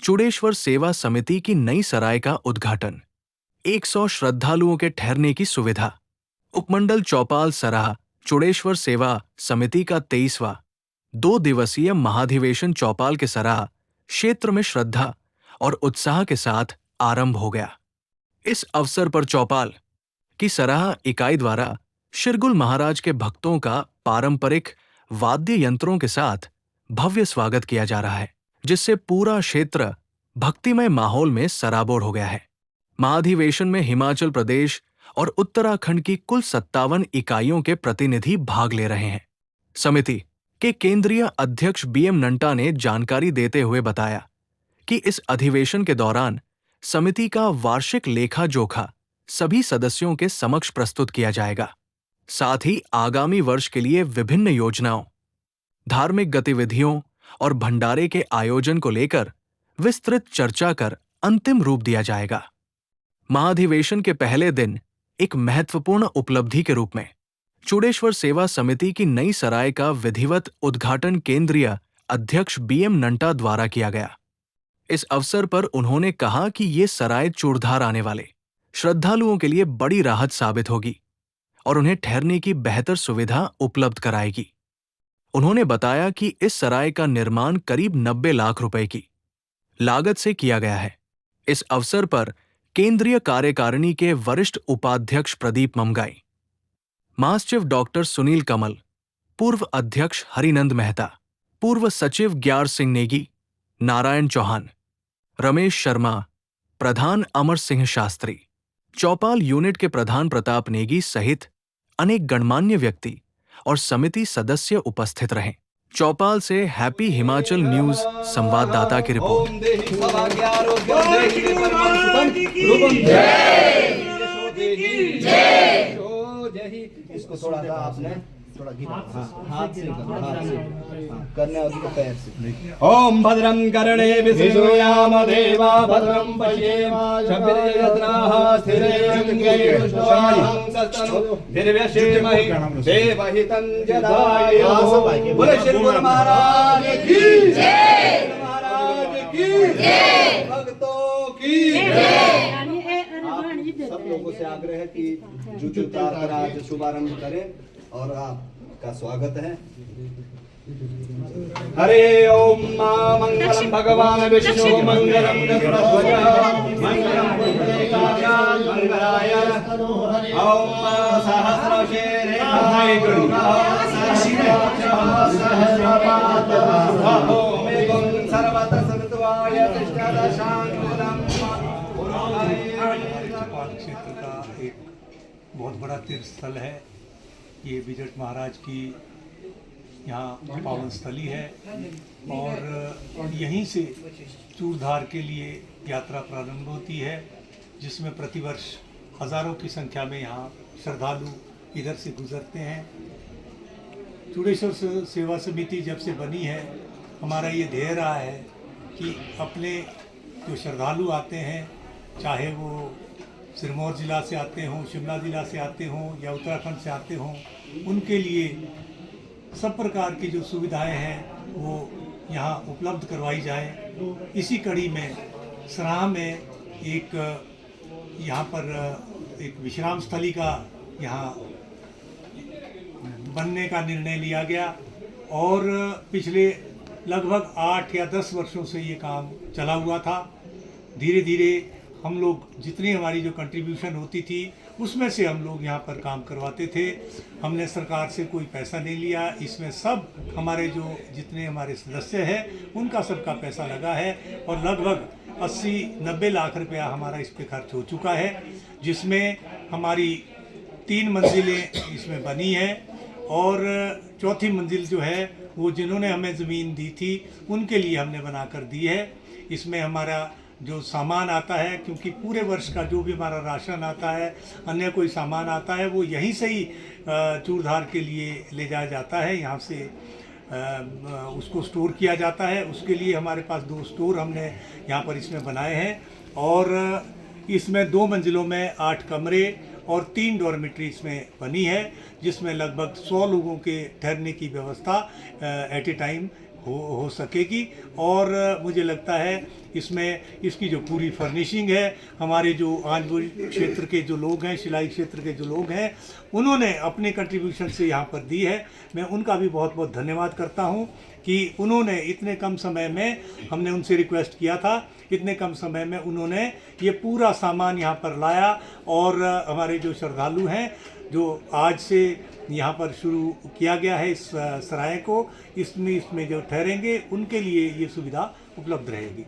चूड़ेश्वर सेवा समिति की नई सराय का उद्घाटन, 100 श्रद्धालुओं के ठहरने की सुविधा। उपमंडल चौपाल सराह चूड़ेश्वर सेवा समिति का 23वां 2 दिवसीय महाधिवेशन चौपाल के सराह क्षेत्र में श्रद्धा और उत्साह के साथ आरंभ हो गया। इस अवसर पर चौपाल की सराह इकाई द्वारा शिरगुल महाराज के भक्तों का पारंपरिक वाद्य यंत्रों के साथ भव्य स्वागत किया जा रहा है, जिससे पूरा क्षेत्र भक्तिमय माहौल में सराबोर हो गया है। महाधिवेशन में हिमाचल प्रदेश और उत्तराखंड की कुल 57 इकाइयों के प्रतिनिधि भाग ले रहे हैं। समिति के केंद्रीय अध्यक्ष बीएम नंटा ने जानकारी देते हुए बताया कि इस अधिवेशन के दौरान समिति का वार्षिक लेखा जोखा सभी सदस्यों के समक्ष प्रस्तुत किया जाएगा। साथ ही आगामी वर्ष के लिए विभिन्न योजनाओं, धार्मिक गतिविधियों और भंडारे के आयोजन को लेकर विस्तृत चर्चा कर अंतिम रूप दिया जाएगा। महाधिवेशन के पहले दिन एक महत्वपूर्ण उपलब्धि के रूप में चूड़ेश्वर सेवा समिति की नई सराय का विधिवत उद्घाटन केंद्रीय अध्यक्ष बीएम नंटा द्वारा किया गया। इस अवसर पर उन्होंने कहा कि ये सराय चूड़धार आने वाले श्रद्धालुओं के लिए बड़ी राहत साबित होगी और उन्हें ठहरने की बेहतर सुविधा उपलब्ध कराएगी। उन्होंने बताया कि इस सराय का निर्माण करीब 90 लाख रुपए की लागत से किया गया है। इस अवसर पर केंद्रीय कार्यकारिणी के वरिष्ठ उपाध्यक्ष प्रदीप ममगाई, महासचिव डॉक्टर सुनील कमल, पूर्व अध्यक्ष हरिनंद मेहता, पूर्व सचिव ग्यार सिंह नेगी, नारायण चौहान, रमेश शर्मा, प्रधान अमर सिंह शास्त्री, चौपाल यूनिट के प्रधान प्रताप नेगी सहित अनेक गणमान्य व्यक्ति और समिति सदस्य उपस्थित रहे। चौपाल से हैप्पी हिमाचल न्यूज संवाददाता की रिपोर्ट। इसको थोड़ा सा आपने थोड़ा हाथ से करने और पैर से। ओम भद्रं कर्णे विष्णुयाम देवा भद्रं पश्येम शब्दयत्राः स्थिरैर्यङ्गैः निर्व्यशेमहि देवहितं जदायो। बोले श्री गुरु महाराज की जय, महाराज की जय, भक्तों की जय। सब लोगों से आग्रह है कि जूते उतार कर आज शुभारंभ करें और आपका स्वागत है। हरे ओम मंगलम भगवान विष्णु मंगलम गरुड़ध्वज मंगलम पुंडरीकाक्ष मंगलाय। ओम सहस्रशीर्षाय गरुड़ः सहस्रपाद ओम एवं सर्वतः सत्वाय तिष्ठदशांकुलम्। चौपाल क्षेत्र का एक बहुत बड़ा तीर्थ स्थल है। ये विजट महाराज की यहाँ पावन स्थली है और यहीं से चूड़धार के लिए यात्रा प्रारंभ होती है, जिसमें प्रतिवर्ष हजारों की संख्या में यहाँ श्रद्धालु इधर से गुजरते हैं। चूड़ेश्वर सेवा समिति जब से बनी है, हमारा ये ध्येय रहा है कि अपने जो श्रद्धालु आते हैं, चाहे वो सिरमौर ज़िला से आते हों, शिमला ज़िला से आते हों या उत्तराखंड से आते हों, उनके लिए सब प्रकार की जो सुविधाएं हैं वो यहाँ उपलब्ध करवाई जाए। इसी कड़ी में सराह में एक यहाँ पर एक विश्राम स्थली का यहाँ बनने का निर्णय लिया गया और पिछले लगभग 8 या 10 वर्षों से ये काम चला हुआ था। धीरे धीरे हम लोग जितनी हमारी जो कंट्रीब्यूशन होती थी उसमें से हम लोग यहाँ पर काम करवाते थे। हमने सरकार से कोई पैसा नहीं लिया। इसमें सब हमारे जो जितने हमारे सदस्य हैं उनका सबका पैसा लगा है और लगभग 80-90 लाख रुपया हमारा इस पे खर्च हो चुका है, जिसमें हमारी 3 मंजिलें इसमें बनी हैं और चौथी मंजिल जो है वो जिन्होंने हमें ज़मीन दी थी उनके लिए हमने बना कर दी है। इसमें हमारा जो सामान आता है, क्योंकि पूरे वर्ष का जो भी हमारा राशन आता है, अन्य कोई सामान आता है, वो यहीं से ही चूड़धार के लिए ले जाया जाता है। यहाँ से उसको स्टोर किया जाता है। उसके लिए हमारे पास 2 स्टोर हमने यहाँ पर इसमें बनाए हैं और इसमें 2 मंजिलों में 8 कमरे और 3 डॉर्मेट्री इसमें बनी है, जिसमें लगभग 100 लोगों के ठहरने की व्यवस्था एट ए टाइम हो सकेगी। और मुझे लगता है इसमें इसकी जो पूरी फर्निशिंग है, हमारे जो आंजपुर क्षेत्र के जो लोग हैं, शिलाई क्षेत्र के जो लोग हैं, उन्होंने अपने कंट्रीब्यूशन से यहाँ पर दी है। मैं उनका भी बहुत बहुत धन्यवाद करता हूँ कि उन्होंने इतने कम समय में, हमने उनसे रिक्वेस्ट किया था, इतने कम समय में उन्होंने ये पूरा सामान यहाँ पर लाया। और हमारे जो श्रद्धालु हैं, जो आज से यहाँ पर शुरू किया गया है इस सराय को, इसमें जो ठहरेंगे उनके लिए ये सुविधा उपलब्ध रहेगी।